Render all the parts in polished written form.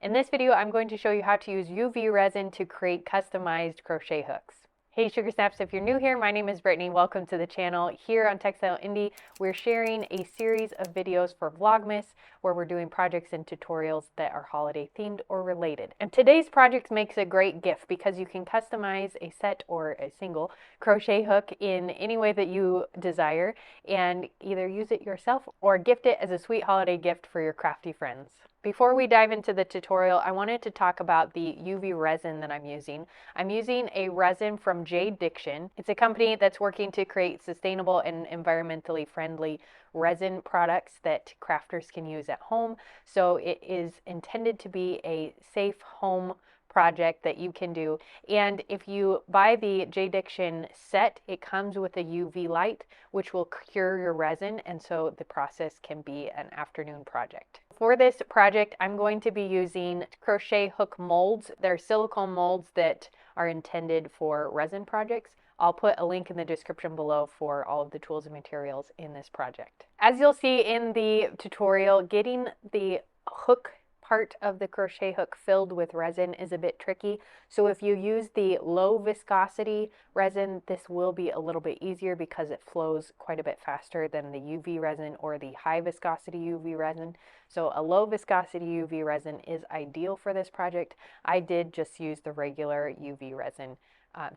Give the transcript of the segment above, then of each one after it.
In this video, I'm going to show you how to use UV resin to create customized crochet hooks. Hey Sugar Snaps, if you're new here, my name is Brittany. Welcome to the channel. Here on Textile Indie, we're sharing a series of videos for Vlogmas where we're doing projects and tutorials that are holiday themed or related. And today's project makes a great gift because you can customize a set or a single crochet hook in any way that you desire and either use it yourself or gift it as a sweet holiday gift for your crafty friends. Before we dive into the tutorial, I wanted to talk about the UV resin that I'm using. I'm using a resin from Diction. It's a company that's working to create sustainable and environmentally friendly resin products that crafters can use at home. So it is intended to be a safe home project that you can do. And if you buy the Diction set, it comes with a UV light, which will cure your resin. And so the process can be an afternoon project. For this project, I'm going to be using crochet hook molds. They're silicone molds that are intended for resin projects. I'll put a link in the description below for all of the tools and materials in this project. As you'll see in the tutorial, getting the hook part of the crochet hook filled with resin is a bit tricky. So if you use the low viscosity resin, this will be a little bit easier because it flows quite a bit faster than the UV resin or the high viscosity UV resin. So a low viscosity UV resin is ideal for this project. I did just use the regular UV resin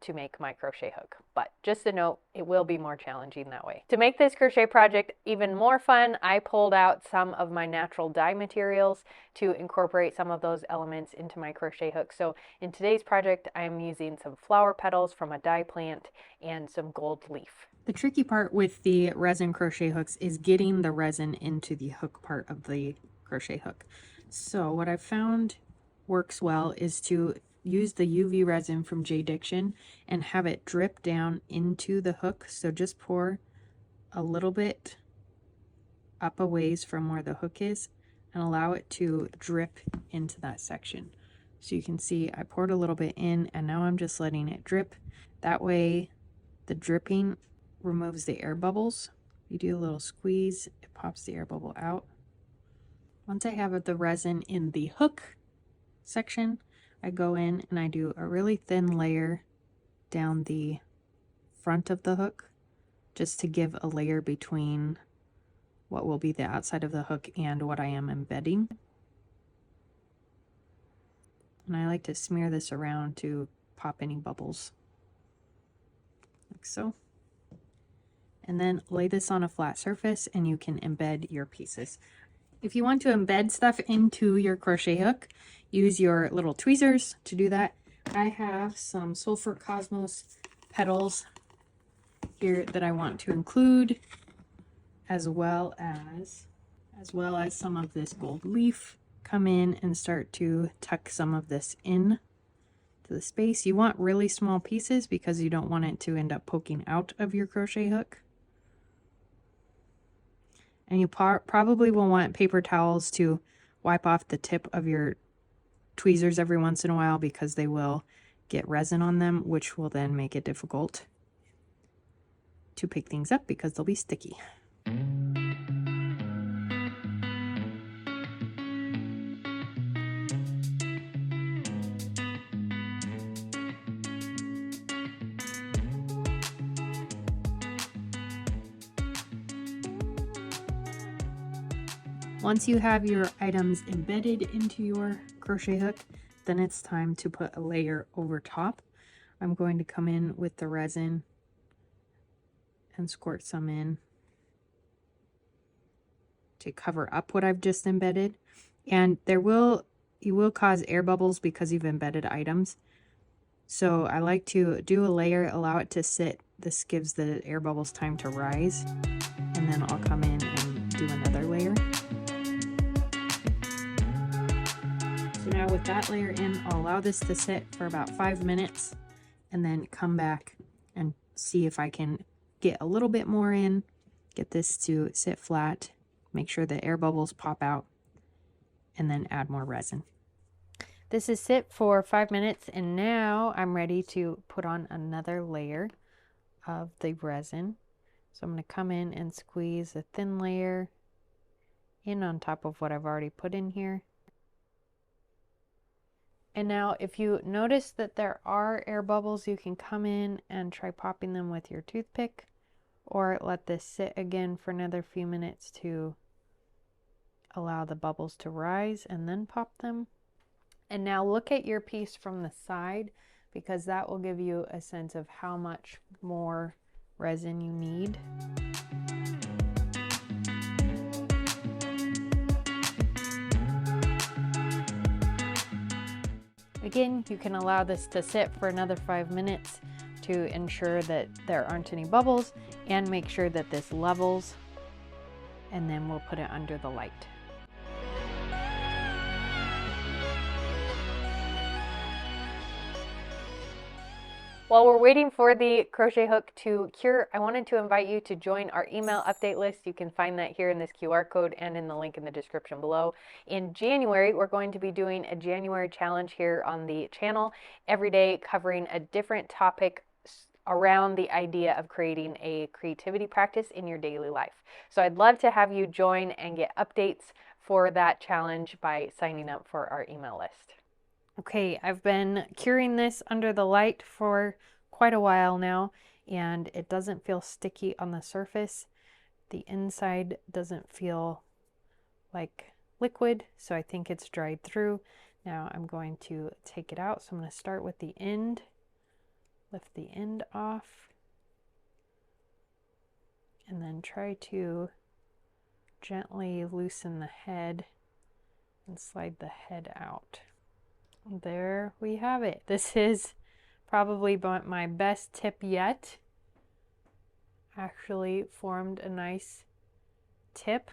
to make my crochet hook. But just a note, it will be more challenging that way. To make this crochet project even more fun, I pulled out some of my natural dye materials to incorporate some of those elements into my crochet hook. So in today's project, I'm using some flower petals from a dye plant and some gold leaf. The tricky part with the resin crochet hooks is getting the resin into the hook part of the crochet hook. So what I've found works well is to use the UV resin from Diction and have it drip down into the hook. So just pour a little bit up a ways from where the hook is and allow it to drip into that section. So you can see I poured a little bit in and now I'm just letting it drip. That way the dripping removes the air bubbles. You do a little squeeze, it pops the air bubble out. Once I have the resin in the hook section, I go in and I do a really thin layer down the front of the hook just to give a layer between what will be the outside of the hook and what I am embedding. And I like to smear this around to pop any bubbles, like so. And then lay this on a flat surface and you can embed your pieces. If you want to embed stuff into your crochet hook, use your little tweezers to do that. I have some Sulfur Cosmos petals here that I want to include, as well as some of this gold leaf. Come in and start to tuck some of this in to the space. You want really small pieces because you don't want it to end up poking out of your crochet hook. And you probably will want paper towels to wipe off the tip of your tweezers every once in a while because they will get resin on them, which will then make it difficult to pick things up because they'll be sticky. Once you have your items embedded into your crochet hook, then it's time to put a layer over top. I'm going to come in with the resin and squirt some in to cover up what I've just embedded. And you will cause air bubbles because you've embedded items. So I like to do a layer, allow it to sit. This gives the air bubbles time to rise. And then I'll come in and do another layer. Now with that layer in, I'll allow this to sit for about 5 minutes and then come back and see if I can get a little bit more in, get this to sit flat, make sure the air bubbles pop out, and then add more resin. This is sit for 5 minutes and now I'm ready to put on another layer of the resin. So I'm going to come in and squeeze a thin layer in on top of what I've already put in here. And now if you notice that there are air bubbles, you can come in and try popping them with your toothpick, or let this sit again for another few minutes to allow the bubbles to rise and then pop them. And now look at your piece from the side, because that will give you a sense of how much more resin you need. Again, you can allow this to sit for another 5 minutes to ensure that there aren't any bubbles, and make sure that this levels, and then we'll put it under the light. While we're waiting for the crochet hook to cure, I wanted to invite you to join our email update list. You can find that here in this QR code and in the link in the description below. In January, we're going to be doing a January challenge here on the channel, every day covering a different topic around the idea of creating a creativity practice in your daily life. So I'd love to have you join and get updates for that challenge by signing up for our email list. Okay, I've been curing this under the light for quite a while now, and it doesn't feel sticky on the surface. The inside doesn't feel like liquid, so I think it's dried through. Now I'm going to take it out. So I'm going to start with the end, lift the end off, and then try to gently loosen the head and slide the head out. There we have it. This is probably my best tip yet. Actually formed a nice tip.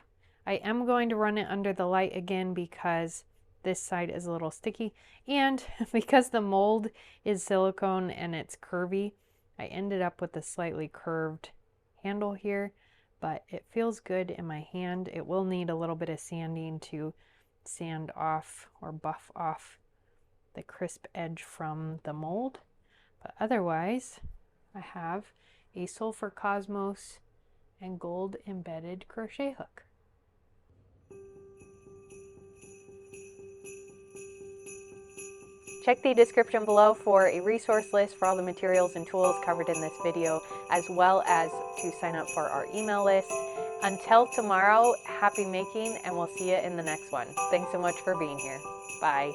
I am going to run it under the light again because this side is a little sticky, and because the mold is silicone and it's curvy, I ended up with a slightly curved handle here, but it feels good in my hand. It will need a little bit of sanding to sand off or buff off the crisp edge from the mold, but otherwise I have a Sulfur Cosmos and gold embedded crochet hook. Check the description below for a resource list for all the materials and tools covered in this video, as well as to sign up for our email list. Until tomorrow, happy making, and we'll see you in the next one. Thanks so much for being here. Bye.